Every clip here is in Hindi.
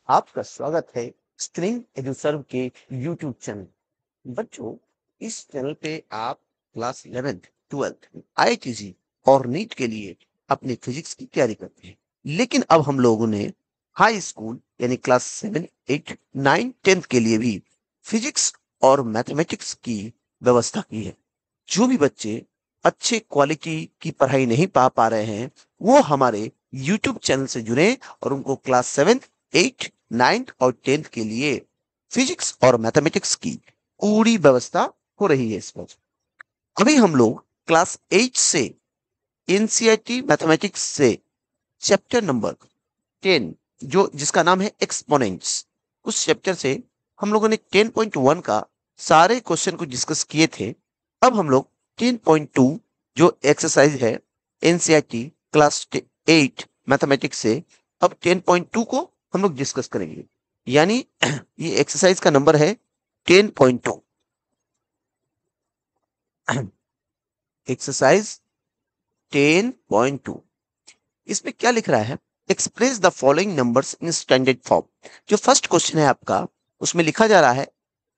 आपका स्वागत है स्ट्रिंग एडुसर्व के यूट्यूब चैनल। बच्चों, इस चैनल पे आप क्लास 11th 12th आईआईटी और नीट के लिए अपनी फिजिक्स की तैयारी करते हैं। लेकिन अब हम लोगों ने हाई स्कूल यानी क्लास 7 8 9 10th के लिए भी फिजिक्स और मैथमेटिक्स की व्यवस्था की है। जो भी बच्चे अच्छे क्वालिटी की पढ़ाई नहीं पा रहे हैं, वो हमारे यूट्यूब चैनल से जुड़े और उनको क्लास 7th 8 9th और 10th के लिए फिजिक्स और मैथमेटिक्स की पूरी व्यवस्था हो रही है इस पर। अभी हम लोग क्लास 8 से एनसीईआरटी मैथमेटिक्स से चैप्टर नंबर 10 जो जिसका नाम है एक्सपोनेंट्स, उस चैप्टर से हम लोगों ने 10.1 का सारे क्वेश्चन को डिस्कस किए थे। अब हम लोग 10.2 जो एक्सरसाइज है एनसीईआरटी क्लास 8 मैथमेटिक्स से, अब 10.2 को हम लोग डिस्कस करेंगे। यानी ये एक्सरसाइज का नंबर है 10.2। एक्सरसाइज 10.2। इसमें क्या लिख रहा है? Express the following numbers in standard form. जो फर्स्ट क्वेश्चन है आपका, उसमें लिखा जा रहा है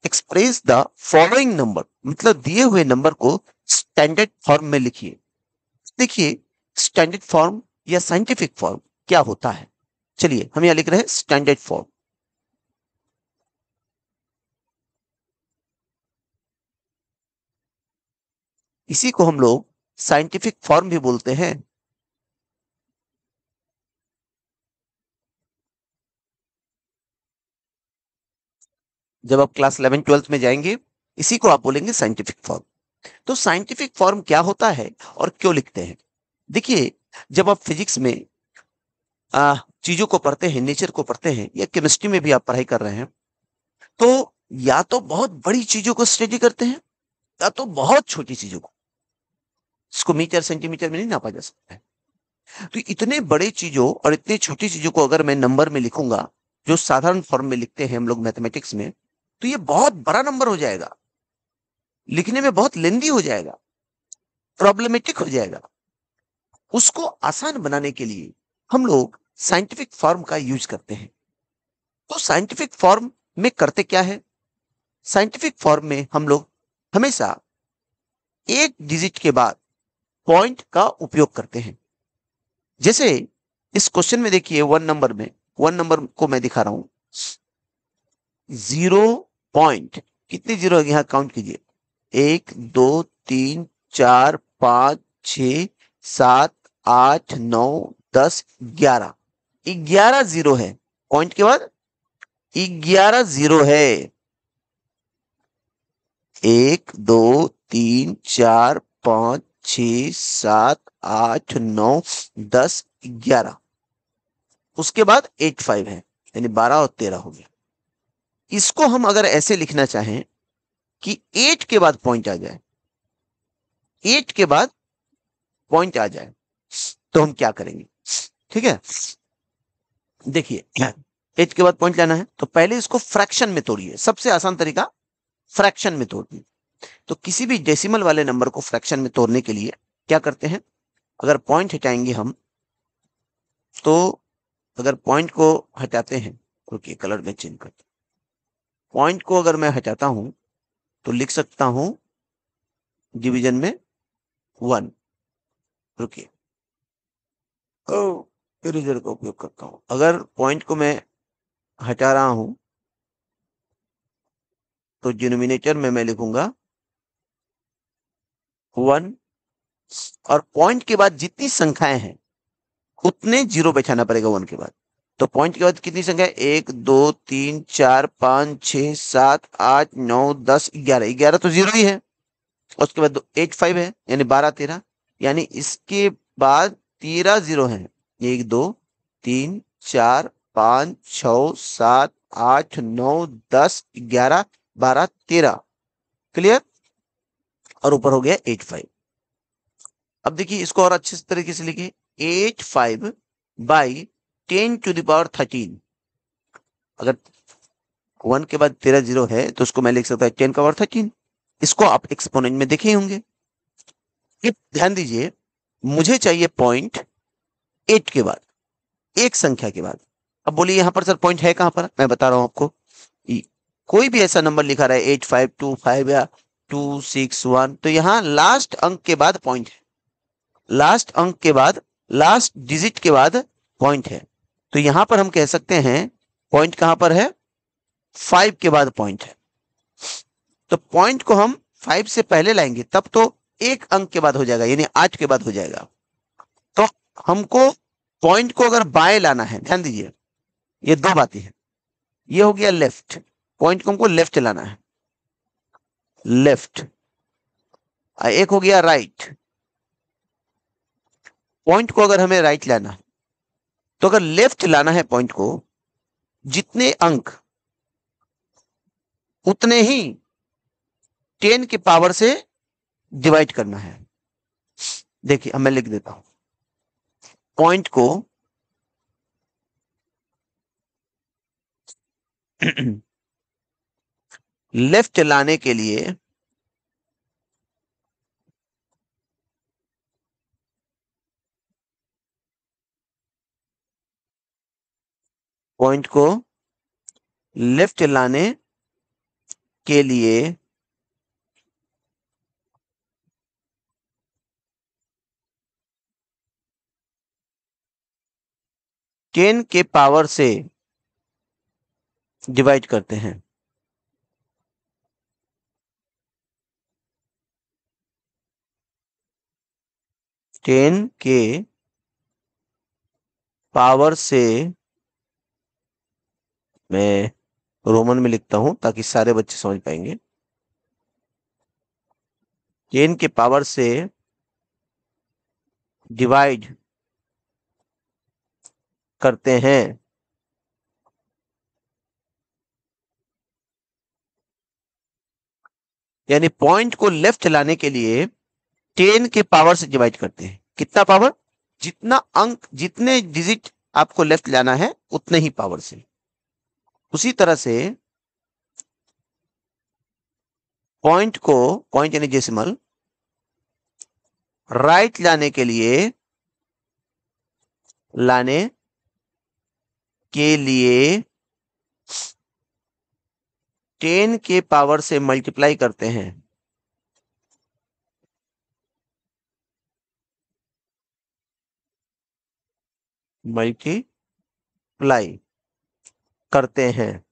एक्सप्रेस द फॉलोइंग नंबर, मतलब दिए हुए नंबर को स्टैंडर्ड फॉर्म में लिखिए। देखिए, स्टैंडर्ड फॉर्म या साइंटिफिक फॉर्म क्या होता है? चलिए हम यहां लिख रहे हैं स्टैंडर्ड फॉर्म। इसी को हम लोग साइंटिफिक फॉर्म भी बोलते हैं। जब आप क्लास 11 12th में जाएंगे, इसी को आप बोलेंगे साइंटिफिक फॉर्म। तो साइंटिफिक फॉर्म क्या होता है और क्यों लिखते हैं? देखिए, जब आप फिजिक्स में चीजों को पढ़ते हैं, नेचर को पढ़ते हैं, या केमिस्ट्री में भी आप पढ़ाई कर रहे हैं, तो या तो बहुत बड़ी चीजों को स्टडी करते हैं या तो बहुत छोटी चीजों को। इसको मीटर सेंटीमीटर में नहीं नापा जा सकता है। तो इतने बड़े चीजों और इतनी छोटी चीजों को अगर मैं नंबर में लिखूंगा, जो साधारण फॉर्म में लिखते हैं हम लोग मैथमेटिक्स में, तो ये बहुत बड़ा नंबर हो जाएगा, लिखने में बहुत लेंदी हो जाएगा, प्रॉब्लमेटिक हो जाएगा। उसको आसान बनाने के लिए हम लोग साइंटिफिक फॉर्म का यूज करते हैं। तो साइंटिफिक फॉर्म में करते क्या है? साइंटिफिक फॉर्म में हम लोग हमेशा एक डिजिट के बाद पॉइंट का उपयोग करते हैं। जैसे इस क्वेश्चन में देखिए, वन नंबर को मैं दिखा रहा हूं, 0 पॉइंट। कितने जीरो यहां काउंट कीजिए, 1 2 3 4 5 6 7 8 9 10 11। 11 जीरो है, पॉइंट के बाद 11 जीरो है। 1 2 3 4 5 6 7 8 9 10 11। उसके बाद 85 है, यानी 12 और 13 हो गया। इसको हम अगर ऐसे लिखना चाहें कि 8 के बाद पॉइंट आ जाए, 8 के बाद पॉइंट आ जाए, तो हम क्या करेंगे? ठीक है, देखिए, 8 के बाद पॉइंट लाना है तो पहले इसको फ्रैक्शन में तोड़िए। सबसे आसान तरीका फ्रैक्शन में तोड़ना। तो किसी भी डेसिमल वाले नंबर को फ्रैक्शन में तोड़ने के लिए क्या करते हैं? अगर पॉइंट हटाएंगे हम, तो अगर पॉइंट को हटाते हैं, रुकिए कलर में चेंज करते, पॉइंट को अगर मैं हटाता हूं तो लिख सकता हूं डिवीजन में 1। रुकिए, इरेजर का उपयोग करता हूं। अगर पॉइंट को मैं हटा रहा हूं तो डिनोमिनेटर में मैं लिखूंगा 1, और पॉइंट के बाद जितनी संख्याएं हैं उतने जीरो बैठाना पड़ेगा 1 के बाद। तो पॉइंट के बाद कितनी संख्या है? 1 2 3 4 5 6 7 8 9 10 11। 11 तो जीरो ही है। उसके बाद 85 है, यानी 12 13, यानी इसके बाद 13 जीरो है। 1 2 3 4 5 6 7 8 9 10 11 12 13। क्लियर? और ऊपर हो गया 85। अब देखिए इसको और अच्छे तरीके से लिखिए, 85 बाई 10⁻13। अगर 1 के बाद 13 जीरो है तो उसको मैं लिख सकता हूं 10⁻13। इसको आप एक्सपोनेंट में देखे होंगे। ध्यान दीजिए, मुझे चाहिए पॉइंट 8 के बाद, एक संख्या के बाद। अब बोलिए यहाँ पर सर पॉइंट है कहां पर, मैं बता रहा हूं आपको। कोई भी ऐसा नंबर लिखा रहा है 8525 या 261, तो यहाँ लास्ट अंक के बाद पॉइंट है, लास्ट अंक के बाद, लास्ट डिजिट के बाद पॉइंट है। तो यहां पर हम कह सकते हैं पॉइंट कहां पर है, 5 के बाद पॉइंट है। तो पॉइंट को हम 5 से पहले लाएंगे तब तो एक अंक के बाद हो जाएगा, यानी 8 के बाद हो जाएगा। तो हमको पॉइंट को अगर बाएं लाना है, ध्यान दीजिए ये दो बातें हैं। ये हो गया लेफ्ट, पॉइंट को हमको लेफ्ट लाना है, लेफ्ट। एक हो गया राइट, पॉइंट को अगर हमें राइट लाना है, तो अगर लेफ्ट लाना है पॉइंट को, जितने अंक उतने ही 10 की पावर से डिवाइड करना है। देखिए अब मैं लिख देता हूं, पॉइंट को लेफ्ट लाने के लिए पॉइंट को लेफ्ट लाने के लिए 10 के पावर से डिवाइड करते हैं। टेन के पावर से, मैं रोमन में लिखता हूं ताकि सारे बच्चे समझ पाएंगे। 10 के पावर से डिवाइड करते हैं। यानी पॉइंट को लेफ्ट लाने के लिए 10 के पावर से डिवाइड करते हैं। कितना पावर, जितना अंक, जितने डिजिट आपको लेफ्ट लाना है उतने ही पावर से। उसी तरह से पॉइंट को, पॉइंट यानी डेसिमल, राइट लाने के लिए 10 के पावर से मल्टीप्लाई करते हैं। मल्टीप्लाई करते हैं।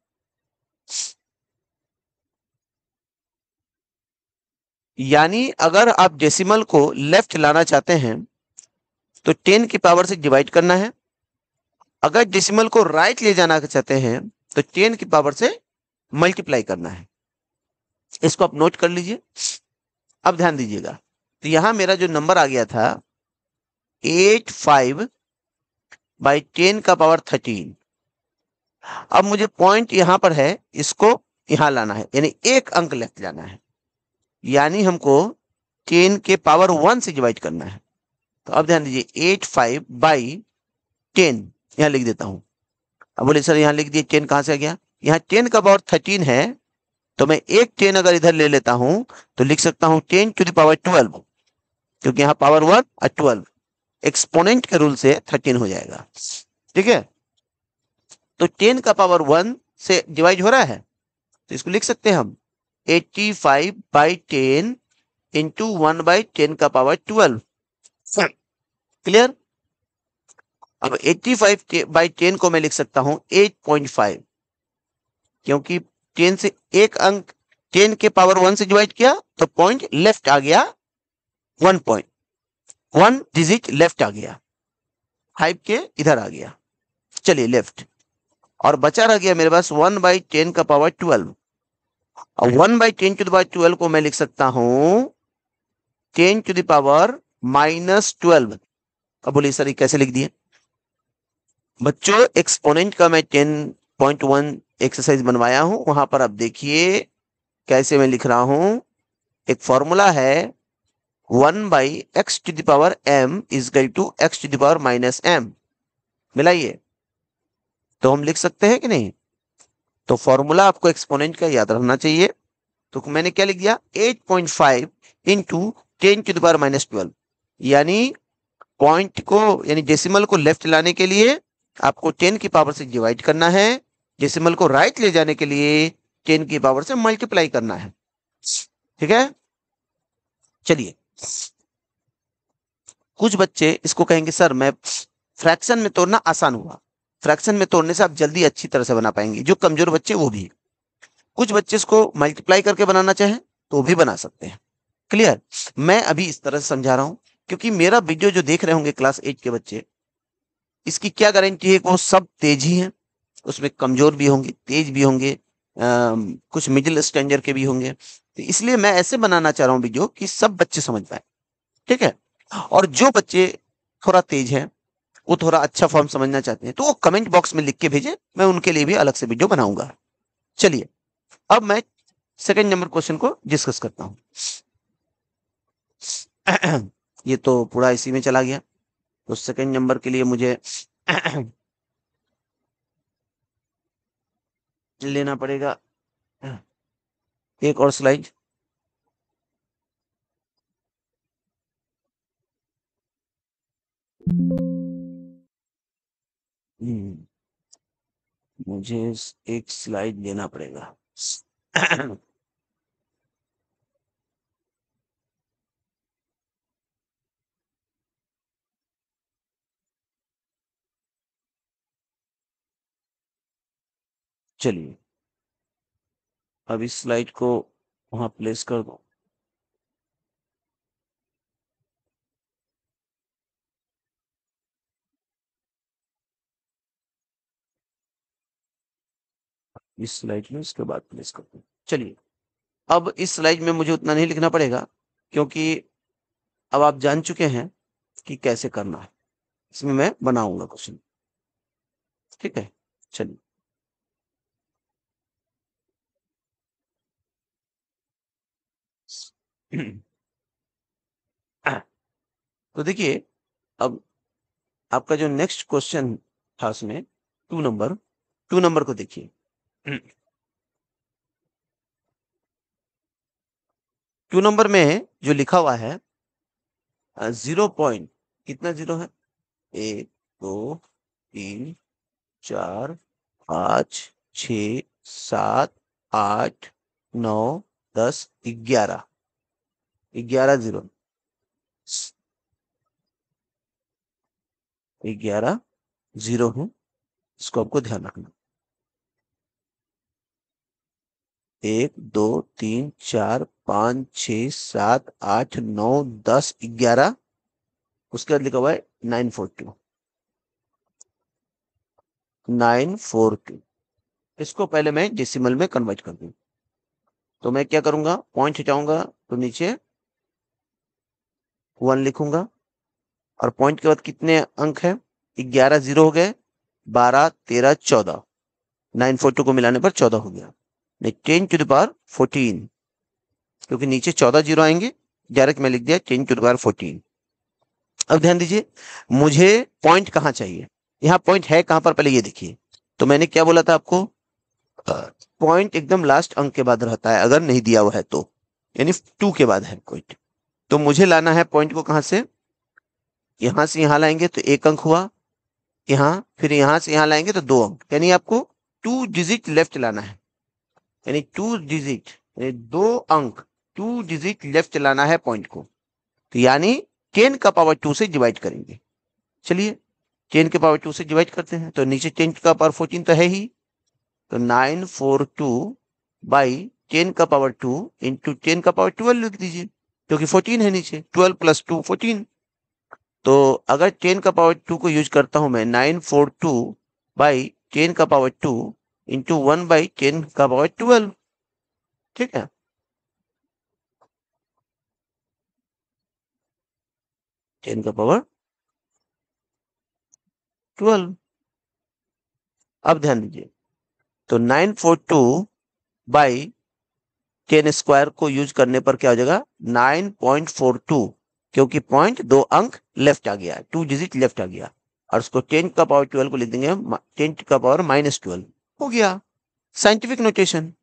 यानी अगर आप डेसिमल को लेफ्ट लाना चाहते हैं तो 10 की पावर से डिवाइड करना है। अगर डेसिमल को राइट ले जाना चाहते हैं तो 10 की पावर से मल्टीप्लाई करना है। इसको आप नोट कर लीजिए। अब ध्यान दीजिएगा, तो यहां मेरा जो नंबर आ गया था 85/10 का पावर 13। अब मुझे पॉइंट यहां पर है, इसको यहां लाना है, यानी एक अंक लेफ्ट लाना है। यानी हमको 10 के पावर 1 से डिवाइड करना है। तो अब ध्यान दीजिए 85/10 यहां लिख देता हूं। अब बोले सर यहां लिख दिए 10 कहां से आ गया, यहां 10 का पावर 13 है, तो मैं एक 10 अगर इधर ले लेता हूं तो लिख सकता हूं 10 टू द पावर 12, क्योंकि यहां पावर 1 और 12 एक्सपोनेंट के रूल से 13 हो जाएगा। ठीक है, तो 10 का पावर 1 से डिवाइड हो रहा है, तो इसको लिख सकते हैं हम 85/10 इंटू 1/10 का पावर 12। क्लियर। अब 85/10 को मैं लिख सकता हूं 8.5, क्योंकि 10 से एक अंक 10 के पावर 1 से डिवाइड किया तो पॉइंट लेफ्ट आ गया, 1 डिजिट लेफ्ट आ गया, 5 के इधर आ गया। चलिए लेफ्ट, और बचा रह गया मेरे पास 1/10 का पावर 12। और 1/10 टू द पावर 12 को मैं लिख सकता हूं 10 टू द पावर -12। अब बोलिए सर ये कैसे लिख दिए बच्चों। एक्सपोनेंट का मैं 10.1 एक्सरसाइज बनवाया हूं, वहां पर आप देखिए कैसे मैं लिख रहा हूं। एक फॉर्मूला है 1/x to the power m is equal to x to the power -m। मिलाइए तो हम लिख सकते हैं कि नहीं। तो फॉर्मूला आपको एक्सपोनेंट का याद रखना चाहिए। तो मैंने क्या लिख दिया 8.5 इंटू 10 टू द पावर -12, यानी पॉइंट को, यानी डेसिमल को लेफ्ट लाने के लिए आपको 10 की पावर से डिवाइड करना है, डेसिमल को राइट ले जाने के लिए 10 की पावर से मल्टीप्लाई करना है। ठीक है, चलिए कुछ बच्चे इसको कहेंगे सर मैं फ्रैक्शन में तोड़ना आसान हुआ, फ्रैक्शन में तोड़ने से आप जल्दी अच्छी तरह से बना पाएंगे, जो कमजोर बच्चे वो भी। कुछ बच्चे इसको मल्टीप्लाई करके बनाना चाहें तो भी बना सकते हैं। क्लियर? मैं अभी इस तरह से समझा रहा हूं क्योंकि मेरा वीडियो जो देख रहे होंगे क्लास 8 के बच्चे, इसकी क्या गारंटी है कि वो सब तेज ही हैं? उसमें कमजोर भी होंगे, तेज भी होंगे, कुछ मिडिल स्टैंडर्ड के भी होंगे। तो इसलिए मैं ऐसे बनाना चाह रहा हूं वीडियो कि सब बच्चे समझ पाए। ठीक है, और जो बच्चे थोड़ा तेज हैं, वो थोड़ा अच्छा फॉर्म समझना चाहते हैं, तो वो कमेंट बॉक्स में लिख के भेजें, मैं उनके लिए भी अलग से वीडियो बनाऊंगा। चलिए अब मैं सेकंड नंबर क्वेश्चन को डिस्कस करता हूं। ये तो पूरा इसी में चला गया, तो सेकंड नंबर के लिए मुझे लेना पड़ेगा एक और स्लाइड। मुझे एक स्लाइड लेना पड़ेगा। चलिए अब इस स्लाइड को वहां प्लेस कर दो। इस स्लाइड में इसके बाद प्लेस कर दो। चलिए अब इस स्लाइड में मुझे उतना नहीं लिखना पड़ेगा क्योंकि अब आप जान चुके हैं कि कैसे करना है, इसमें मैं बनाऊंगा क्वेश्चन। ठीक है, चलिए तो देखिए अब आपका जो नेक्स्ट क्वेश्चन था उसमें 2 नंबर को देखिए। 2 नंबर में जो लिखा हुआ है 0 पॉइंट, कितना जीरो है? 1 2 3 4 5 6 7 8 9 10 11 जीरो, 11 जीरो है, इसको आपको ध्यान रखना। 1 2 3 4 5 6 7 8 9 10 11, उसके बाद लिखा हुआ है 942। 942 इसको पहले मैं डेसिमल में कन्वर्ट कर दूं, तो मैं क्या करूंगा, पॉइंट हटाऊंगा तो नीचे 1 लिखूंगा, और पॉइंट के बाद कितने अंक है? 11 जीरो हो गए, 12 13 14, 942 को मिलाने पर 14 हो गया। 10 टू द पावर 14, क्योंकि नीचे 14 जीरो आएंगे, डायरेक्ट मैं लिख दिया 10 टू द पावर 14। अब ध्यान दीजिए, मुझे पॉइंट कहां चाहिए, यहां पॉइंट है कहां पर, पहले ये देखिए। तो मैंने क्या बोला था आपको, पॉइंट एकदम लास्ट अंक के बाद रहता है अगर नहीं दिया हुआ है तो, यानी 2 के बाद है पॉइंट। तो मुझे लाना है पॉइंट को कहां से, यहां से यहां लाएंगे तो 1 अंक हुआ, यहां फिर यहां से यहां लाएंगे तो 2 अंक, यानी आपको 2 डिजिट लेफ्ट लाना है, यानी 2 डिजिट, 2 अंक, 2 डिजिट लेफ्ट लाना है पॉइंट को। तो यानी 10 का पावर 2 से डिवाइड करेंगे। चलिए 10 के पावर 2 से डिवाइड करते हैं, तो नीचे 10 का पावर 14 तो है ही, तो 942 बाई 10 का पावर 2 इंटू 10 का पावर 12 लिख दीजिए, क्योंकि 14 है नीचे, 12 प्लस 2 14। तो अगर 10 का पावर 2 को यूज करता हूं मैं, 942 बाई 10 का पावर 2 इंटू 1 बाई 10 का पावर 12। ठीक है, 10 का पावर 12। अब ध्यान दीजिए, तो 942 बाई 10 स्क्वायर को यूज करने पर क्या हो जाएगा, 9.42, क्योंकि पॉइंट 2 अंक लेफ्ट आ गया, 2 डिजिट लेफ्ट आ गया, और उसको 10 का पावर 12 को लिख देंगे 10 का पावर -12, हो गया। साइंटिफिक नोटेशन,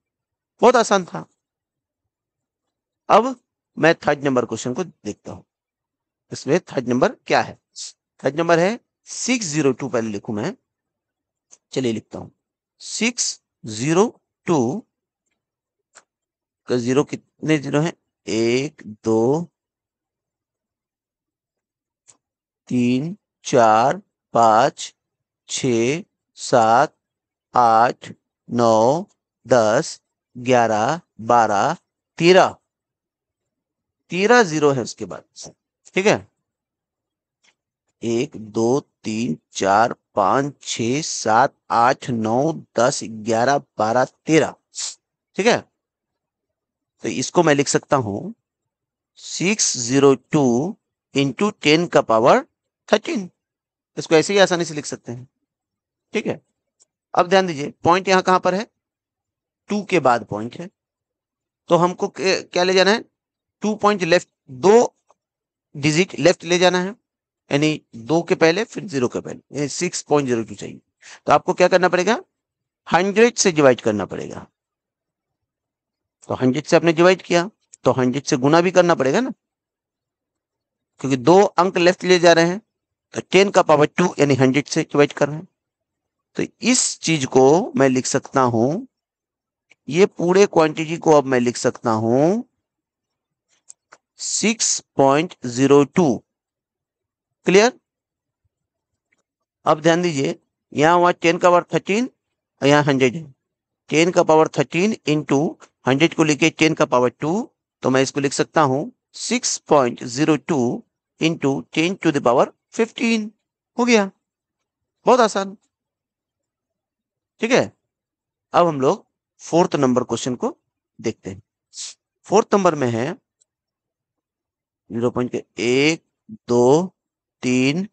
बहुत आसान था। अब मैं थर्ड नंबर क्वेश्चन को देखता हूं, इसमें थर्ड नंबर क्या है। थर्ड नंबर है 602, पहले लिखूं मैं चलिए लिखता हूं 602 का जीरो कितने जीरो हैं? 1 2 3 4 5 6 7 8 9 10 11 12 13 13 जीरो है उसके बाद। ठीक है, 1 2 3 4 5 6 7 8 9 10 11 12 13। ठीक है, तो इसको मैं लिख सकता हूं 602 इंटू 10 का पावर 13। इसको ऐसे ही आसानी से लिख सकते हैं। ठीक है, अब ध्यान दीजिए पॉइंट यहां कहां पर है? 2 के बाद पॉइंट है, तो हमको क्या ले जाना है? 2 पॉइंट लेफ्ट, 2 डिजिट लेफ्ट ले जाना है, यानी 2 के पहले फिर 0 के पहले, यानी 6.02 चाहिए। तो आपको क्या करना पड़ेगा? 100 से डिवाइड करना पड़ेगा। तो 100 से आपने डिवाइड किया तो 100 से गुना भी करना पड़ेगा ना, क्योंकि 2 अंक लेफ्ट ले जा रहे हैं, तो 10 का पावर 2 यानी 100 से डिवाइड कर रहे हैं। तो इस चीज को मैं लिख सकता हूं, ये पूरे क्वांटिटी को अब मैं लिख सकता हूं 6.02। क्लियर? अब ध्यान दीजिए यहां हुआ 10 का पावर 13 और यहां 100 है। 10 का पावर 13 इंटू 100 को लिखे 10 का पावर 2, तो मैं इसको लिख सकता हूं 6.02 इंटू 10 टू द पावर 15। हो गया, बहुत आसान। ठीक है, अब हम लोग 4th नंबर क्वेश्चन को देखते हैं। 4th नंबर में है 0.1 2 3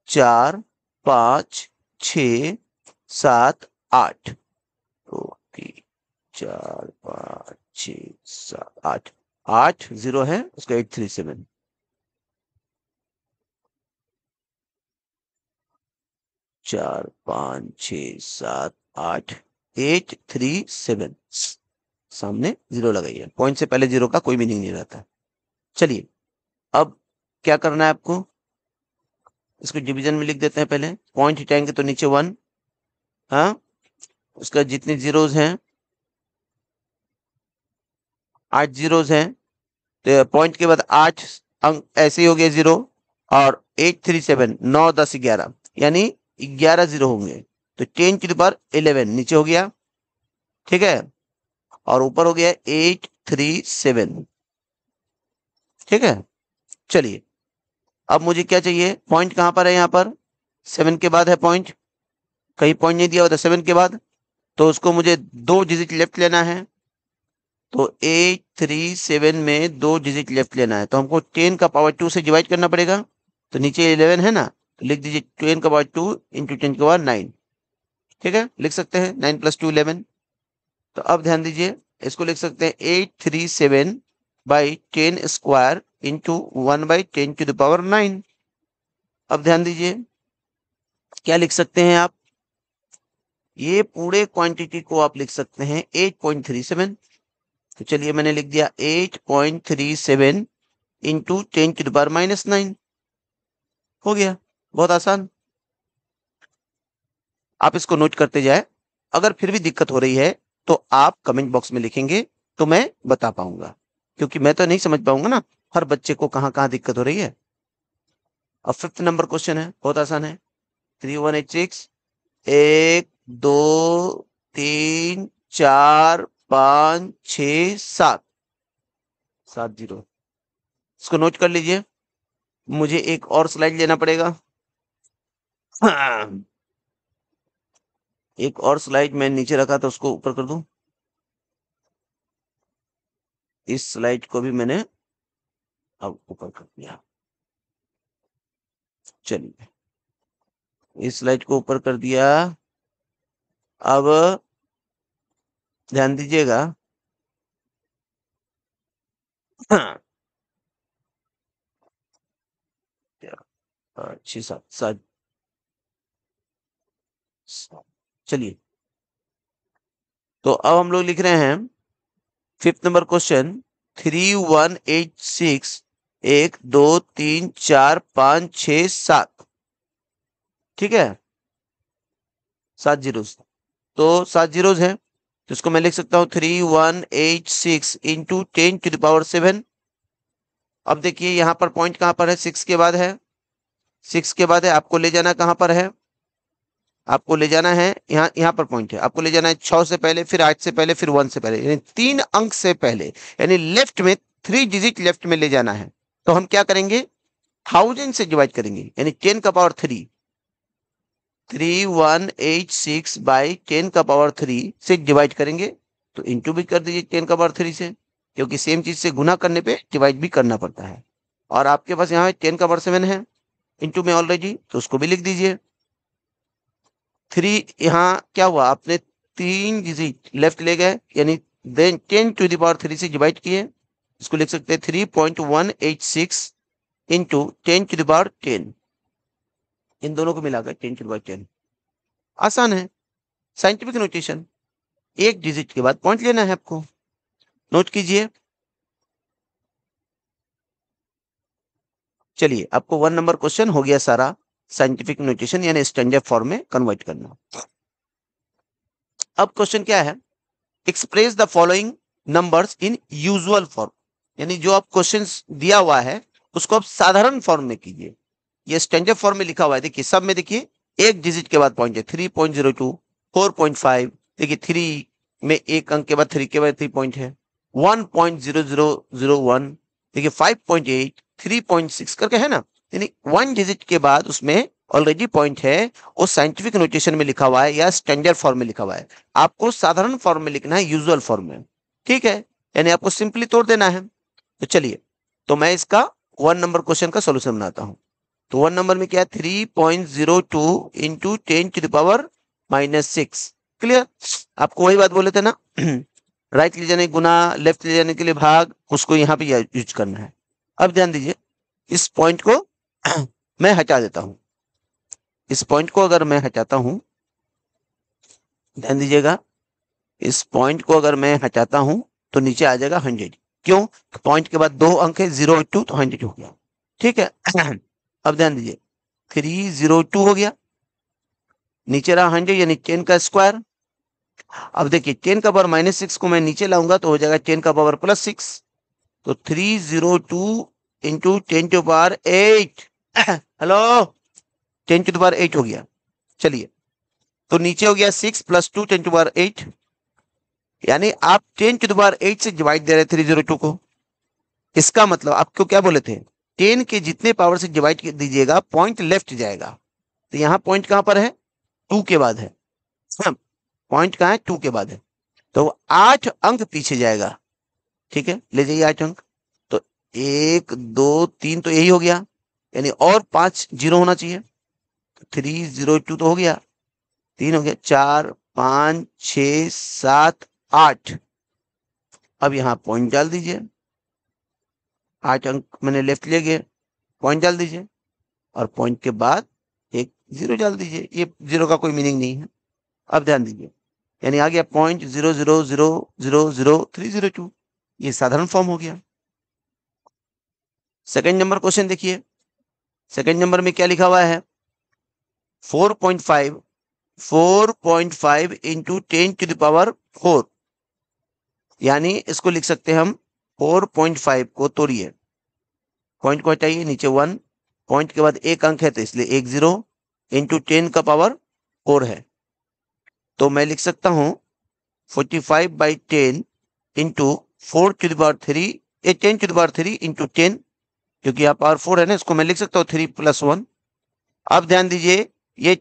4 5 6 7 8। 2 3 4 5 6 7 8 8 जीरो है उसका 837। 4 5 6 7 8 837, सामने जीरो लगाइए। पॉइंट से पहले जीरो का कोई मीनिंग नहीं रहता। चलिए अब क्या करना है आपको? इसको डिवीजन में लिख देते हैं। पहले पॉइंट हटाएंगे तो नीचे 1, हाँ, उसका जितने जीरोज हैं 8 जीरोज हैं, तो पॉइंट के बाद 8 अंक ऐसे ही हो गए जीरो, और 837 9 10 11 यानी 11 जीरो होंगे, तो 10 की पावर 11 नीचे हो गया। ठीक है, और ऊपर हो गया 837। ठीक है, चलिए अब मुझे क्या चाहिए? पॉइंट कहां पर है? यहां पर 7 के बाद है पॉइंट, कहीं पॉइंट नहीं दिया होता 7 के बाद, तो उसको मुझे 2 डिजिट लेफ्ट लेना है। तो 837 में 2 डिजिट लेफ्ट लेना है, तो हमको 10 का पावर 2 से डिवाइड करना पड़ेगा। तो नीचे 11 है ना, तो लिख दीजिए 10 का पावर 2 इंटू 10 का पावर 9। ठीक है, लिख सकते हैं 9 + 2 11। तो अब ध्यान दीजिए इसको लिख सकते हैं 837 by 10 square into 1/10 to the power 9। अब ध्यान दीजिए क्या लिख सकते हैं आप? ये पूरे क्वांटिटी को आप लिख सकते हैं 8.37। तो चलिए मैंने लिख दिया 8.37 इंटू 10 टू द पावर -9। हो गया, बहुत आसान। आप इसको नोट करते जाए, अगर फिर भी दिक्कत हो रही है तो आप कमेंट बॉक्स में लिखेंगे तो मैं बता पाऊंगा, क्योंकि मैं तो नहीं समझ पाऊंगा ना हर बच्चे को कहां कहां दिक्कत हो रही है। अब 5th नंबर क्वेश्चन है, बहुत आसान है। 3186 1 2 3 4 5 6 7 7 जीरो। इसको नोट कर लीजिए, मुझे एक और स्लाइड लेना पड़ेगा। एक और स्लाइड मैं नीचे रखा था उसको ऊपर कर दूं। इस स्लाइड को भी मैंने अब ऊपर कर दिया। चलिए इस स्लाइड को ऊपर कर दिया। अब ध्यान दीजिएगा, हाँ, 6 7 7। चलिए तो अब हम लोग लिख रहे हैं 5th नंबर क्वेश्चन 3186 1 2 3 4 5 6 7। ठीक है, 7 जीरोस, तो 7 जीरोस है, तो इसको मैं लिख सकता हूँ 3186 इंटू 10⁻7। अब देखिए यहाँ पर पॉइंट कहाँ पर है, 6 के बाद है, 6 के बाद है, आपको ले जाना कहाँ पर है, आपको ले जाना है यहाँ पर पॉइंट है, आपको ले जाना है 6 से पहले, फिर 8 से पहले, फिर 1 से पहले, यानी 3 अंक से पहले, यानी लेफ्ट में 3 डिजिट लेफ्ट में ले जाना है। तो हम क्या करेंगे, 1000 से डिवाइड करेंगे, यानी 10 का पावर 3, 3186 बाई 10 का पावर 3 से डिवाइड करेंगे, तो इंटू भी कर दीजिए 10 का पावर 3 से, क्योंकि सेम चीज से गुना करने पे डिवाइड भी करना पड़ता है। और आपके पास यहाँ 10 का पावर 7 है इंटू में ऑलरेडी, तो उसको भी लिख दीजिए। 3 यहाँ क्या हुआ, आपने 3 डिजिट लेफ्ट ले गए, यानी देन 10 टू द पावर 3 से डिवाइड किए, इसको लिख सकते हैं 3.186 इंटू 10 टू द पावर 10, इन दोनों को मिलाकर 10 टू द पावर 10। आसान है, साइंटिफिक नोटेशन, एक डिजिट के बाद पॉइंट लेना है आपको, नोट कीजिए। चलिए, आपको 1 नंबर क्वेश्चन हो गया सारा, साइंटिफिक नोटेशन यानी स्टैंडर्ड फॉर्म में कन्वर्ट करना। अब क्वेश्चन क्या है, express the following numbers in usual form, यानी जो आप क्वेश्चन दिया हुआ है उसको आप साधारण फॉर्म में कीजिए। ये स्टैंडर्ड फॉर्म में लिखा हुआ है, देखिए सब में, देखिए एक डिजिट के बाद पॉइंट है, 3.02, 4.5, देखिए 3 में एक अंक के बाद 3 के बाद 3 पॉइंट है, 1.0001, देखिए 5.8, 3.6 करके है ना, यानी 1 डिजिट के बाद उसमें ऑलरेडी पॉइंट है, वो साइंटिफिक नोटेशन में लिखा हुआ है या स्टैंडर्ड फॉर्म में लिखा हुआ है। आपको साधारण फॉर्म में लिखना है, यूजुअल फॉर्म में, ठीक है, यानी आपको सिंपली तोड़ देना है। तो चलिए, तो मैं इसका 1 नंबर क्वेश्चन का सोल्यूशन बनाता हूं। तो 1 नंबर में क्या है, 3.02 into 10 to the power -6, clear. आपको वही बात बोले थे ना, राइट ले जाने गुना, लेफ्ट ले जाने के लिए भाग, उसको यहाँ पे यूज करना है। अब ध्यान दीजिए, इस पॉइंट को मैं हटा देता हूं, इस पॉइंट को अगर मैं हटाता हूं, ध्यान दीजिएगा, इस पॉइंट को अगर मैं हटाता हूं तो नीचे आ जाएगा 100, क्यों, पॉइंट के बाद 2 अंक है, 0 2, तो 100 हो गया, ठीक है। अब ध्यान दीजिए, 302 हो गया, नीचे रहा 100 यानी 10 का स्क्वायर। अब देखिए 10 का पावर -6 को मैं नीचे लाऊंगा तो हो जाएगा 10 का पावर +6, तो 302 into 10 to power 8, hello, 10 to power 8 हो गया। चलिए, तो नीचे हो गया 6 + 2 10 टू पावर 8, यानी आप 10 टू पावर 8 से डिवाइड दे रहे 302 को। इसका मतलब आपको क्या बोले थे, 10 के जितने पावर से डिवाइड दीजिएगा पॉइंट लेफ्ट जाएगा, तो यहाँ पॉइंट कहां पर है, 2 के बाद है, पॉइंट कहां है, 2 के बाद है, तो 8 अंक पीछे जाएगा, ठीक है, ले जाइए 8 अंक, तो 1 2 3 तो यही हो गया, यानी और 5 जीरो होना चाहिए, 302 तो हो गया, 3 हो गया, 4 5 6 7 8, अब यहाँ पॉइंट डाल दीजिए, 8 अंक मैंने लेफ्ट ले गए, पॉइंट डाल दीजिए, और पॉइंट के बाद एक 0 डाल दीजिए, ये 0 का कोई मीनिंग नहीं है। अब ध्यान दीजिए, यानी आ गया 0.00000302, ये साधारण फॉर्म हो गया। सेकंड नंबर क्वेश्चन देखिए, सेकंड नंबर में क्या लिखा हुआ है, 4.5 इंटू 10 टू द पावर 4, यानी इसको लिख सकते हैं हम 4.5 को तोड़िए, पॉइंट को हटाइए, नीचे 1, पॉइंट के बाद एक अंक है तो इसलिए 1 0, इंटू 10 का पावर 4 है, तो मैं लिख सकता हूं 45/10 into 4 to the power 3, 10 to the power 3 into 10, क्योंकि यहाँ पावर 4 है ना, इसको मैं लिख सकता हूँ 3 + 1। अब ध्यान दीजिए, ये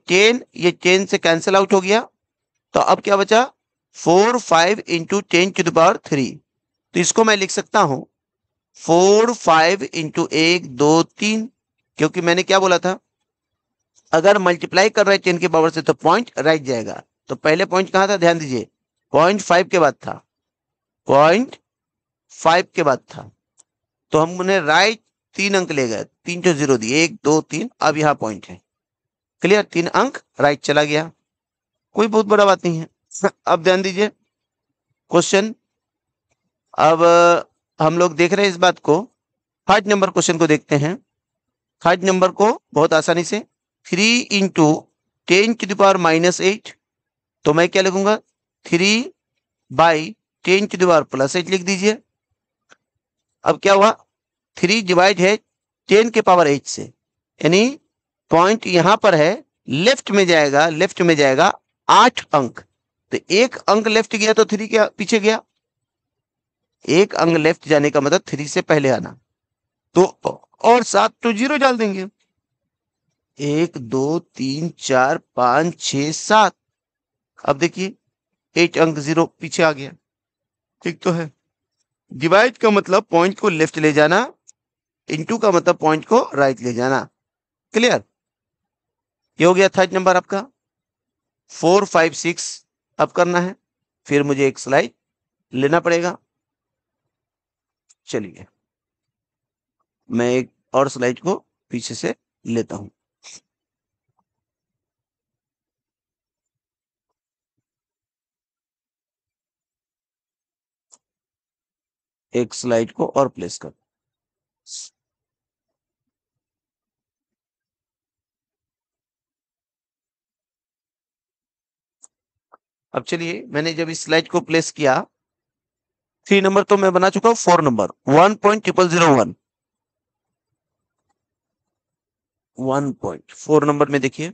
10 से कैंसिल आउट हो गया, तो अब क्या बचा, 4 5 इंटू 10 टू द पावर 3, तो इसको मैं लिख सकता हूं 4 5 इंटू 1 2 3, क्योंकि मैंने क्या बोला था, अगर मल्टीप्लाई कर रहे हैं 10 के पावर से तो पॉइंट राइट जाएगा, तो पहले पॉइंट कहां था, ध्यान दीजिए, 0.5 के बाद था, 0.5 के बाद था, तो हमने राइट 3 अंक ले गए, 3 तो 0 दिए, 1 2 3, अब यहां पॉइंट है, क्लियर, 3 अंक राइट चला गया, कोई बहुत बड़ा बात नहीं है। अब ध्यान दीजिए क्वेश्चन, अब हम लोग देख रहे हैं इस बात को, थर्ड नंबर क्वेश्चन को देखते हैं। थर्ड नंबर को बहुत आसानी से, 3 इंटू 10 टू द पावर -8, तो मैं क्या लिखूंगा 3/10⁻+8 लिख दीजिए। अब क्या हुआ 3 डिवाइड है 10 के पावर 8 से, यानी पॉइंट यहां पर है, लेफ्ट में जाएगा 8 अंक, तो एक अंक लेफ्ट गया तो 3 के पीछे गया, एक अंक लेफ्ट जाने का मतलब 3 से पहले आना, तो और 7 तो 0 डाल देंगे। 1 2 3 4 5 6 7, अब देखिए 8 अंक 0 पीछे आ गया, ठीक तो है। डिवाइड का मतलब पॉइंट को लेफ्ट ले जाना, इनटू का मतलब पॉइंट को राइट ले जाना। क्लियर? ये हो गया थर्ड नंबर आपका। 4 5 6 अब करना है, फिर मुझे एक स्लाइड लेना पड़ेगा। चलिए मैं एक और स्लाइड को पीछे से लेता हूं। एक स्लाइड को और प्लेस कर। अब चलिए मैंने जब इस स्लाइड को प्लेस किया, 3 नंबर तो मैं बना चुका हूं, 4 नंबर 1.0001, 1.4 नंबर में देखिए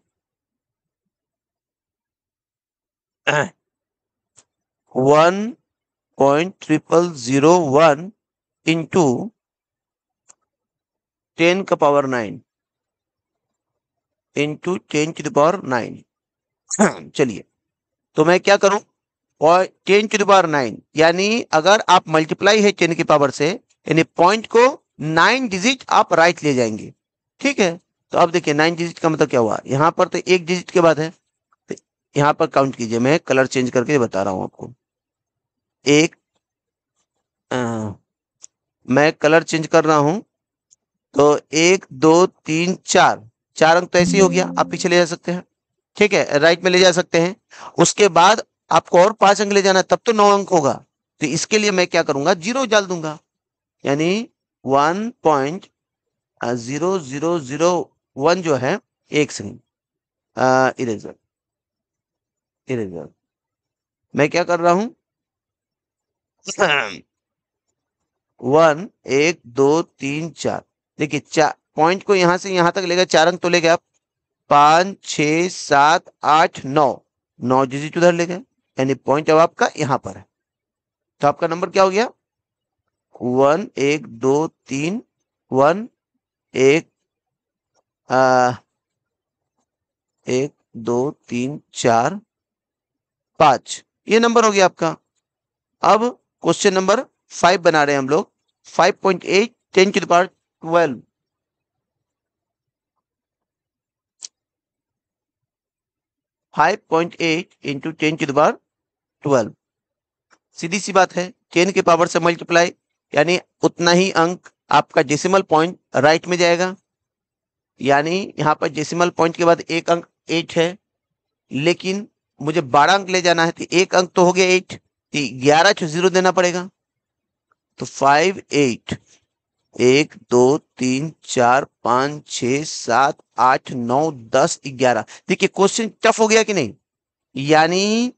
1.0001 इंटू 10 का power 9 into 10 to the power 9। चलिए तो मैं क्या करूं, और 10 टू द पावर 9, यानी अगर आप मल्टीप्लाई है 10 की पावर से, यानी पॉइंट को 9 डिजिट आप राइट ले जाएंगे। ठीक है, तो अब देखिए 9 डिजिट का मतलब क्या हुआ, यहां पर तो एक डिजिट के बाद है, तो यहां पर काउंट कीजिए, मैं कलर चेंज करके बता रहा हूं आपको। एक मैं कलर चेंज कर रहा हूं, तो 1 2 3 4, 4 अंक तो ऐसे ही हो गया, आप पीछे ले जा सकते हैं, ठीक है, राइट में ले जा सकते हैं। उसके बाद आपको और 5 अंक ले जाना, तब तो 9 अंक होगा, तो इसके लिए मैं क्या करूंगा, 0 डाल दूंगा, यानी 1.0001 जो है, एक सेकंड, इरेजर इरेजर मैं क्या कर रहा हूं 1 1 2 3 4, देखिए 4 पॉइंट को यहां से यहां तक लेगा, 4 अंक तो ले गए आप, 5 6 7 8 9, 9 डिजिट उधर ले गए, यानी पॉइंट अब आपका यहां पर है, तो आपका नंबर क्या हो गया 1 1 2 3 1 1 1 2 3 4 5, ये नंबर हो गया आपका। अब क्वेश्चन नंबर 5 बना रहे हैं हम लोग, 5.8 10 to the power 12, 5.8 into 10 to the power 12, सीधी सी बात है, 10 के पावर से मल्टीप्लाई, यानी उतना ही अंक आपका डेसिमल पॉइंट राइट में जाएगा, यानी यहां पर डेसिमल पॉइंट के बाद एक अंक 8 है, लेकिन मुझे 12 अंक ले जाना है, तो एक अंक तो हो गया 8, 11 को 0 देना पड़ेगा, तो 5 8 1 2 3 4 5 6 7 8 9 10 11। देखिए क्वेश्चन टफ हो गया कि नहीं, यानी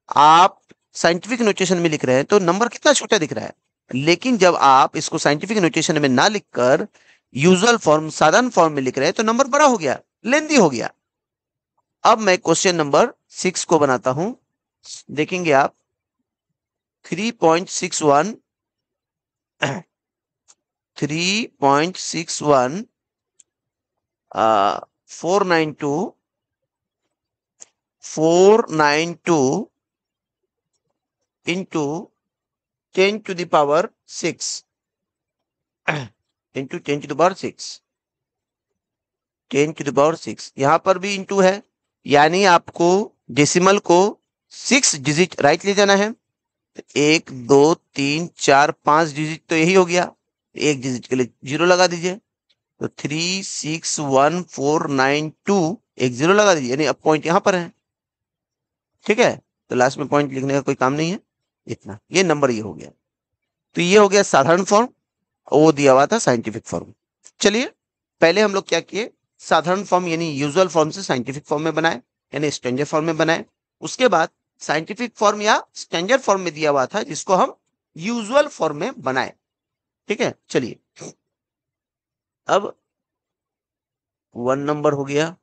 आप साइंटिफिक नोटेशन में लिख रहे हैं तो नंबर कितना छोटा दिख रहा है, लेकिन जब आप इसको साइंटिफिक नोटेशन में ना लिखकर यूजुअल फॉर्म साधारण फॉर्म में लिख रहे हैं तो नंबर बड़ा हो गया, लेंथी हो गया। अब मैं क्वेश्चन नंबर 6 को बनाता हूं, देखेंगे आप 3.61 3.61 492 into 10 to the power 6 into 10 to the power 6, 10 to the power 6, यहां पर भी इंटू है, यानी आपको डेसिमल को 6 डिजिट राइट ले जाना है, 1 2 3 4 5 डिजिट तो यही हो गया, एक डिजिट के लिए 0 लगा दीजिए, तो 361492, एक 0 लगा दीजिए, यानी अब पॉइंट यहां पर है, ठीक है, तो लास्ट में पॉइंट लिखने का कोई काम नहीं है, इतना, ये नंबर ये हो गया। तो ये हो गया साधारण फॉर्म, वो दिया हुआ था साइंटिफिक फॉर्म। चलिए पहले हम लोग क्या किए, साधारण फॉर्म यानी यूजुअल फॉर्म से साइंटिफिक फॉर्म में बनाए, यानी स्टैंडर्ड फॉर्म में बनाए, उसके बाद साइंटिफिक फॉर्म या स्टैंडर्ड फॉर्म में दिया हुआ था, जिसको हम यूजुअल फॉर्म में बनाए। ठीक है, चलिए अब 1 नंबर हो गया,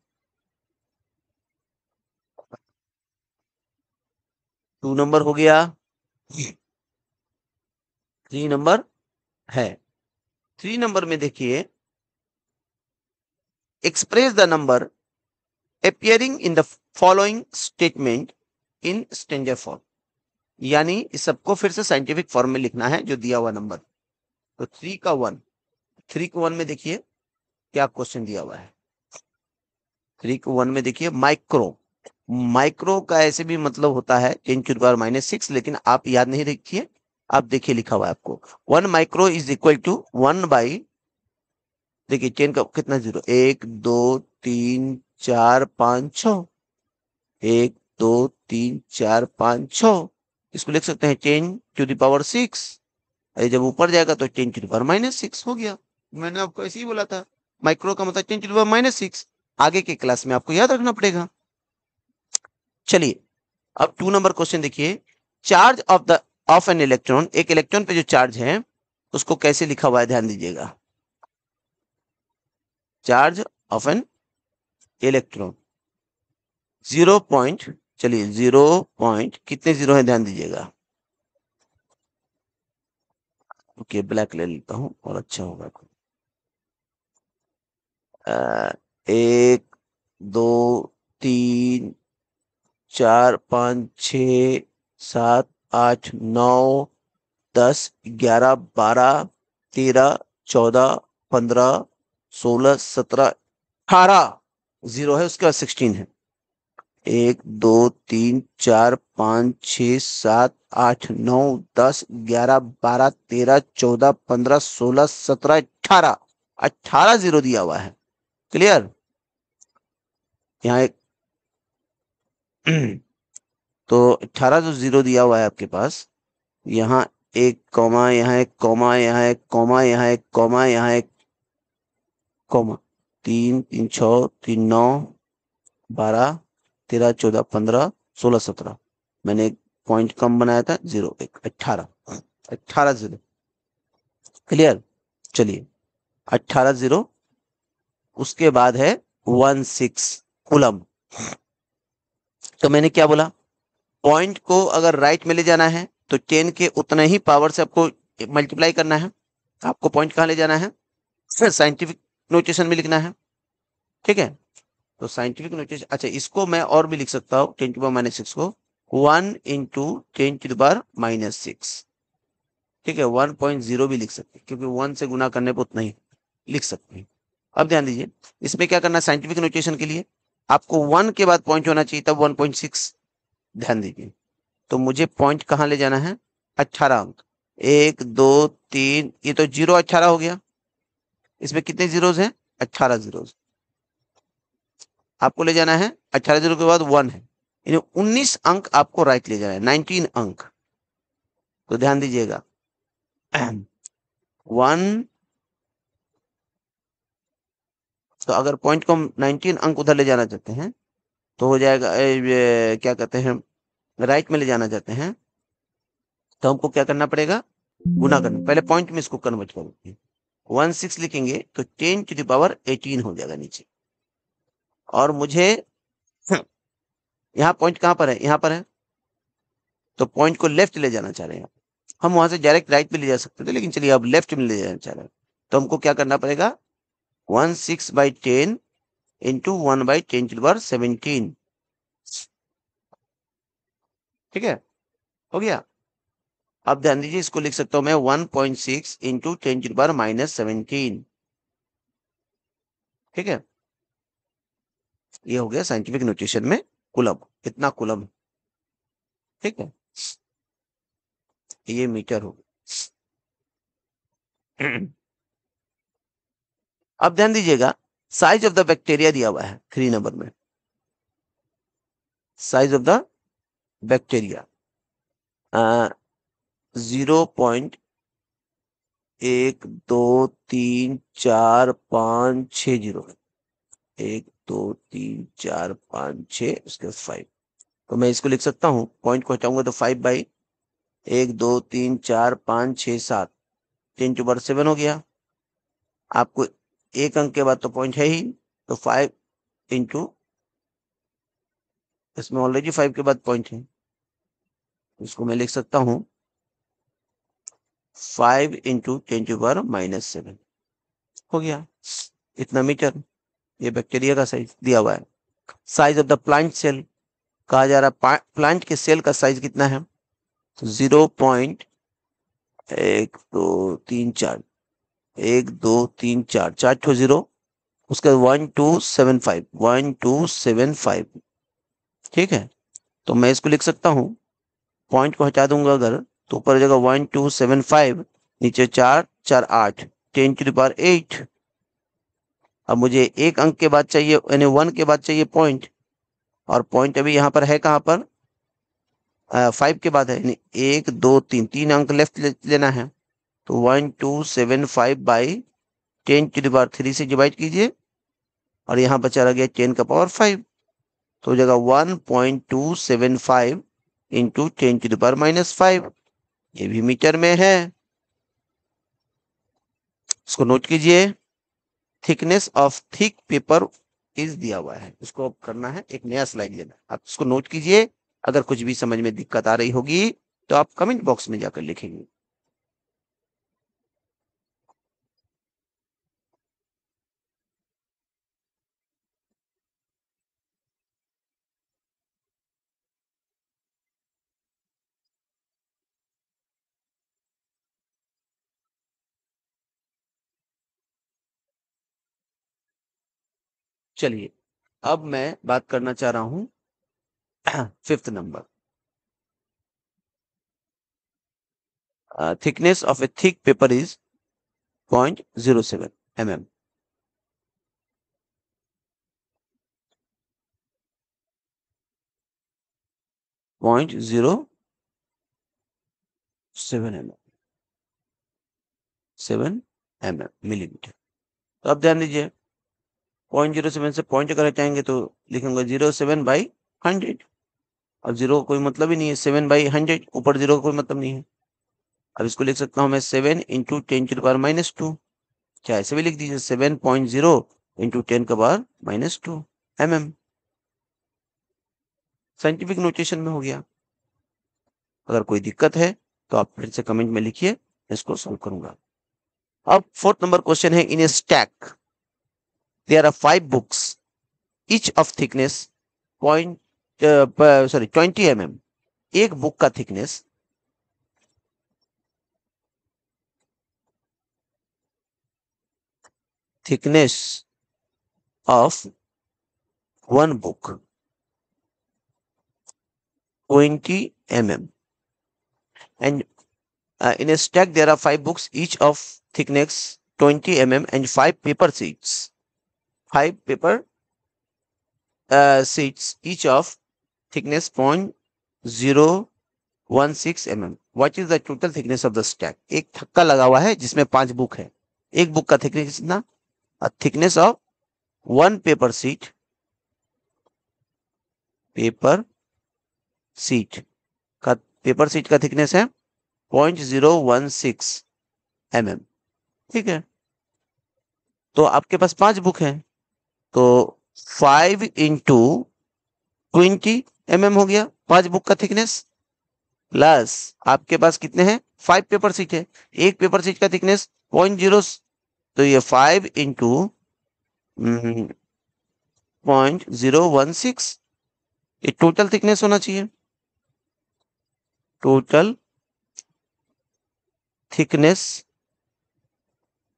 2 नंबर हो गया, 3 नंबर है। 3 नंबर में देखिए, express the number appearing in the following statement in standard form, यानी इस सबको फिर से साइंटिफिक फॉर्म में लिखना है जो दिया हुआ नंबर। तो 3 का 1, 3 को 1 में देखिए क्या क्वेश्चन दिया हुआ है। 3 को 1 में देखिए माइक्रो, माइक्रो का ऐसे भी मतलब होता है 10⁻⁻6, लेकिन आप याद नहीं रखिए, आप देखिए लिखा हुआ है आपको 1 micro is equal to 1 by, देखिए 10 का कितना जीरो, 1 2 3 4 5 6, 1 2 3 4 5 6, इसको लिख सकते हैं 10⁻6। अरे जब ऊपर जाएगा तो 10⁻⁻6 हो गया। मैंने आपको ऐसे ही बोला था, माइक्रो का मतलब 10⁻⁻6। आगे के क्लास में आपको याद रखना पड़ेगा। चलिए अब 2 नंबर क्वेश्चन देखिए, चार्ज ऑफ एन इलेक्ट्रॉन, एक इलेक्ट्रॉन पे जो चार्ज है उसको कैसे लिखा हुआ है, ध्यान दीजिएगा। Charge of an electron 0 point, चलिए 0 पॉइंट कितने जीरो है ध्यान दीजिएगा। ओके, ब्लैक ले लेता हूं और अच्छा होगा। 1 2 3 4 5 6 7 8 9 10 11 12 13 14 15 16 17 18 जीरो है, उसके बाद 16 है। 1 2 3 4 5 6 7 8 9 10 11 12 13 14 15 16 17 18, 18 जीरो दिया हुआ है। क्लियर? यहाँ एक तो 18 जो जीरो दिया हुआ है आपके पास, यहाँ एक कॉमा, यहाँ एक कॉमा, यहाँ एक कॉमा, यहाँ एक कॉमा, यहाँ एक कॉमा, 3 3 6 3 9 12 13 14 15 16 17, मैंने एक पॉइंट कम बनाया था, 0 1 18, 18 जीरो। क्लियर? चलिए 18 जीरो, उसके बाद है 16 कूलम। तो मैंने क्या बोला, पॉइंट को अगर राइट में ले जाना है तो 10 के उतना ही पावर से आपको मल्टीप्लाई करना है। आपको पॉइंट कहाँ ले जाना है, फिर साइंटिफिक नोटेशन में लिखना है। ठीक है, तो साइंटिफिक नोटेशन, अच्छा इसको मैं और भी लिख सकता हूँ, 10⁻⁻6 को 1 इंटू 10⁻⁻6। ठीक है, 1.0 भी लिख सकते हैं, क्योंकि 1 से गुना करने पर उतना ही लिख सकते हैं। अब ध्यान दीजिए, इसमें क्या करना है, साइंटिफिक नोटेशन के लिए आपको 1 के बाद पॉइंट होना चाहिए, तब 1.6। ध्यान दीजिए, तो मुझे पॉइंट कहाँ ले जाना है, 18 अंक, 1 2 3, ये तो 0 18 हो गया। इसमें कितने जीरोज हैं, 18 जीरोज। आपको ले जाना है 18 जीरो के बाद 1 है, यानी 19 अंक आपको राइट ले जाना है, 19 अंक। तो ध्यान दीजिएगा 1, तो अगर पॉइंट को हम 19 अंक उधर ले जाना चाहते हैं तो हो जाएगा, क्या कहते हैं, राइट में ले जाना चाहते हैं तो हमको क्या करना पड़ेगा, गुना करना। पहले पॉइंट में इसको कन्वर्ट करोगे, 16 लिखेंगे तो 10⁻18 हो जाएगा नीचे। और मुझे यहाँ पॉइंट कहाँ पर है, यहाँ पर है, तो पॉइंट को लेफ्ट ले जाना चाह रहे हैं। हम वहां से डायरेक्ट राइट में ले जा सकते थे, लेकिन चलिए अब लेफ्ट में ले जाना चाह रहे हैं, तो हमको क्या करना पड़ेगा, 16/10 इंटू 1/10⁻17। ठीक है, हो गया। अब ध्यान दीजिए, इसको लिख सकता हूं मैं 1.6 इंटू 10⁻⁻17। ठीक है, ये हो गया साइंटिफिक नोटेशन में कूलम, कितना कूलम। ठीक है, ये मीटर हो गया। अब ध्यान दीजिएगा, साइज ऑफ द बैक्टीरिया दिया हुआ है 3 नंबर में। Size of the bacteria 0.1 2 3 4 5 6 zero, 1 2 3 4 5 6, उसके बाद 5। तो मैं इसको लिख सकता हूँ, पॉइंट को हटाऊंगा तो 5/1 2 3 4 5 6 7 10⁻7 हो गया। आपको एक अंक के बाद तो पॉइंट है ही, तो 5 इंटू, इसमें ऑलरेडी 5 के बाद पॉइंट है, इसको मैं लिख सकता हूँ 5 इंटू 10⁻⁻7 हो गया। इतना मीटर ये बैक्टीरिया का साइज दिया हुआ है। Size of the plant cell कहा जा रहा है, प्लांट के सेल का साइज कितना है, तो 0.1 2 3 4 1 2 3 4 4 ठो जीरो, उसका 1275 ठीक है। तो मैं इसको लिख सकता हूँ, पॉइंट को हटा दूंगा अगर तो ऊपर हो जाएगा 1275, नीचे 4 4 8 10⁸ अब मुझे एक अंक के बाद चाहिए, यानी 1 के बाद चाहिए पॉइंट, और पॉइंट अभी यहाँ पर है कहाँ पर, 5 के बाद है, यानी 1 2 3 3 अंक लेफ्ट लेना है। तो 1275/10⁻³ से डिवाइड कीजिए, और यहाँ बचा रह गया 10⁻5, तो हो जाएगा 1.275 इंटू 10⁻⁻5, ये भी मीटर में है। इसको नोट कीजिए। Thickness of thick paper is दिया हुआ है, इसको अब करना है, एक नया स्लाइड लेना है। आप इसको नोट कीजिए। अगर कुछ भी समझ में दिक्कत आ रही होगी तो आप कमेंट बॉक्स में जाकर लिखेंगे। चलिए, अब मैं बात करना चाह रहा हूं 5th number. Thickness of A thick paper is 0.07 mm। Point 7 mm millimetre. तो अब ध्यान दीजिए, 0.07 से पॉइंट अगर हटाएंगे तो लिखूंगा 07/100। अब जीरो का कोई मतलब ही नहीं है, 7/100 ऊपर जीरो का कोई मतलब नहीं है। अब इसको लिख सकता हूँ मैं 7 इंटू 10⁻², क्या ऐसे भी लिख दीजिए 7.0 इंटू 10⁻², mm। साइंटिफिक नोटेशन में हो गया। अगर कोई दिक्कत है तो आप फिर से कमेंट में लिखिए, इसको सॉल्व करूंगा। अब 4th नंबर क्वेश्चन है, in a stack there are 5 books each of thickness 20 mm। एक बुक का thickness of one book 20 mm, and in a stack there are 5 books each of thickness 20 mm and 5 paper sheets, 5 paper sheets each of thickness 0.016 mm। what is the total thickness of the stack? एक थक्का लगा हुआ है जिसमें 5 बुक है, एक बुक का थिकनेस कितना, thickness of one paper sheet का थिकनेस है 0.016 mm, ठीक है। तो आपके पास 5 बुक है, तो 5 इंटू 20 mm हो गया 5 बुक का थिकनेस, प्लस आपके पास कितने हैं 5 पेपर शीट है, एक पेपर शीट का थिकनेस 0.0, तो ये 5 इंटू 0.016, ये टोटल थिकनेस होना चाहिए, टोटल थिकनेस।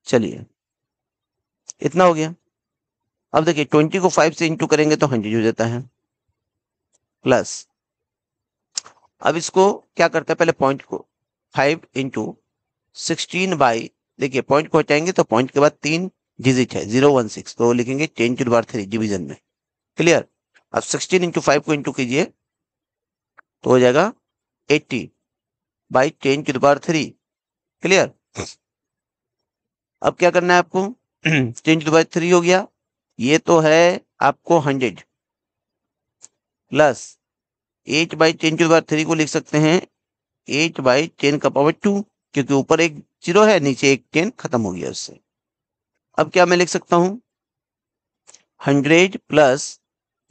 चलिए, इतना हो गया। अब देखिए 20 को 5 से इंटू करेंगे तो 100 हो जाता है, प्लस अब इसको क्या करते हैं, पहले पॉइंट को 5 इंटू 16 देखिए पॉइंट को हटाएंगे तो पॉइंट के बाद 3 डिजिट है 016, तो लिखेंगे 10⁻³ डिवीजन में, क्लियर। अब 16 इंटू 5 को इंटू कीजिए तो हो जाएगा 80/10⁻³, क्लियर। अब क्या करना है आपको 10⁻³ हो गया, ये तो है आपको 100, प्लस 8/10⁻³ को लिख सकते हैं 8/10⁻², क्योंकि ऊपर एक 0 है, नीचे एक 10 खत्म हो गया उससे। अब क्या मैं लिख सकता हूं 100 प्लस,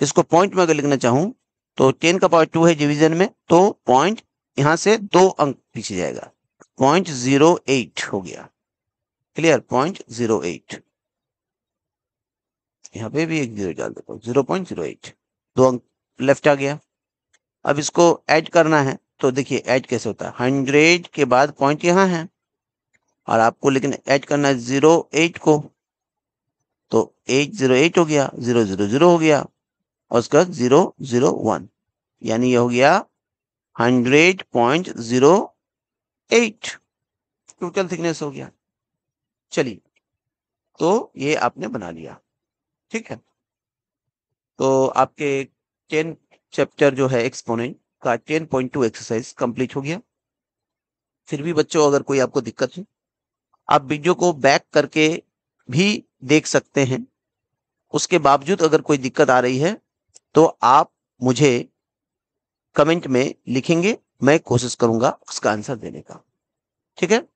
इसको पॉइंट में अगर लिखना चाहूं तो 10⁻² है डिवीजन में, तो पॉइंट यहां से 2 अंक पीछे जाएगा, 0.08 हो गया। क्लियर, 0.08। यहाँ पे भी एक 0 डाल देता हूँ, 0.08, 2 अंक लेफ्ट आ गया। अब इसको ऐड करना है, तो देखिए ऐड कैसे होता है, 100 के बाद पॉइंट यहाँ है और आपको लेकिन ऐड करना है 08 को, तो 808 हो गया, 000 हो गया और उसका 001, यानी ये हो गया 100.08 टोटल थिकनेस हो गया। चलिए, तो ये आपने बना लिया, ठीक है। तो आपके 10 चैप्टर जो है एक्सपोनेंट का 10.2 एक्सरसाइज कंप्लीट हो गया। फिर भी बच्चों अगर कोई आपको दिक्कत है, आप वीडियो को बैक करके भी देख सकते हैं। उसके बावजूद अगर कोई दिक्कत आ रही है तो आप मुझे कमेंट में लिखेंगे, मैं कोशिश करूंगा उसका आंसर देने का, ठीक है।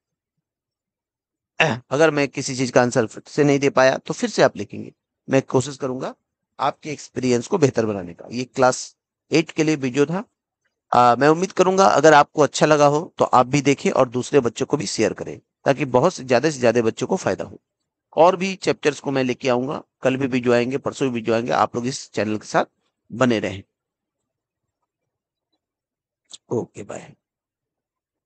अगर मैं किसी चीज का आंसर फिर से नहीं दे पाया तो फिर से आप लिखेंगे, मैं कोशिश करूंगा आपके एक्सपीरियंस को बेहतर बनाने का। ये क्लास 8 के लिए वीडियो था। मैं उम्मीद करूंगा अगर आपको अच्छा लगा हो तो आप भी देखें और दूसरे बच्चों को भी शेयर करें, ताकि बहुत से ज्यादा बच्चों को फायदा हो। और भी चैप्टर्स को मैं लेके आऊंगा, कल भी वीडियो आएंगे, परसों भी वीडियो आएंगे। आप लोग इस चैनल के साथ बने रहें। Okay, bye.